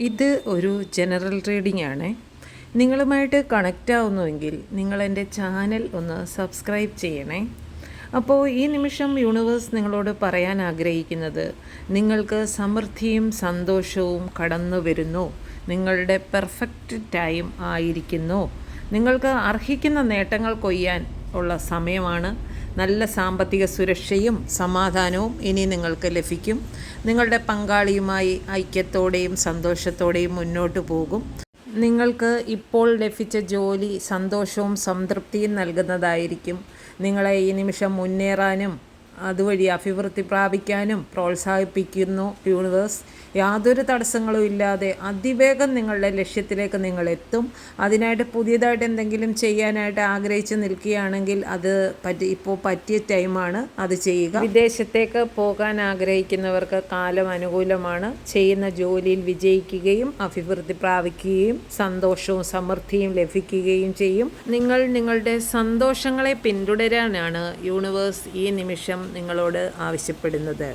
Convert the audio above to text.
ഇത് ഒരു general reading ആണ്. നിങ്ങളുമായിട്ട് കണക്റ്റ് ആവുന്നുവെങ്കിൽ നിങ്ങൾ എൻ്റെ ചാനൽ ഒന്ന് സബ്സ്ക്രൈബ് ചെയ്യണേ. അപ്പോൾ ഈ നിമിഷം യൂണിവേഴ്സ് നിങ്ങളോട് പറയാൻ ആഗ്രഹിക്കുന്നത്, നിങ്ങൾക്ക് സമൃദ്ധിയും സന്തോഷവും കടന്നു വരുന്നു. നിങ്ങളുടെ പെർഫെക്റ്റ് ടൈം ആയിരിക്കുന്നു. നിങ്ങൾക്ക് അർഹിക്കുന്ന നേട്ടങ്ങൾ കൊയ്യാൻ ഉള്ള സമയമാണ്. നല്ല സാമ്പത്തിക സുരക്ഷയും സമാധാനവും ഇനി നിങ്ങൾക്ക് ലഭിക്കും. നിങ്ങളുടെ പങ്കാളിയുമായി ഐക്യത്തോടെയും സന്തോഷത്തോടെയും മുന്നോട്ട് പോകും. നിങ്ങൾക്ക് ഇപ്പോൾ ലഭിച്ച ജോലി സന്തോഷവും സംതൃപ്തിയും നൽകുന്നതായിരിക്കും. നിങ്ങളെ ഈ നിമിഷം മുന്നേറാനും അതുവഴി അഭിവൃദ്ധി പ്രാപിക്കാനും പ്രോത്സാഹിപ്പിക്കുന്നു യൂണിവേഴ്സ്. യാതൊരു തടസ്സങ്ങളും ഇല്ലാതെ അതിവേഗം നിങ്ങളുടെ ലക്ഷ്യത്തിലേക്ക് നിങ്ങൾ എത്തും. അതിനായിട്ട് പുതിയതായിട്ട് എന്തെങ്കിലും ചെയ്യാനായിട്ട് ആഗ്രഹിച്ച് നിൽക്കുകയാണെങ്കിൽ അത് ഇപ്പോൾ പറ്റിയ ടൈമാണ്, അത് ചെയ്യുക. വിദേശത്തേക്ക് പോകാൻ ആഗ്രഹിക്കുന്നവർക്ക് കാലം അനുകൂലമാണ്. ചെയ്യുന്ന ജോലിയിൽ വിജയിക്കുകയും അഭിവൃദ്ധി പ്രാപിക്കുകയും സന്തോഷവും സമൃദ്ധിയും ലഭിക്കുകയും ചെയ്യും. നിങ്ങൾ നിങ്ങളുടെ സന്തോഷങ്ങളെ പിന്തുടരാനാണ് യൂണിവേഴ്സ് ഈ നിമിഷം നിങ്ങളോട് ആവശ്യപ്പെടുന്നത്.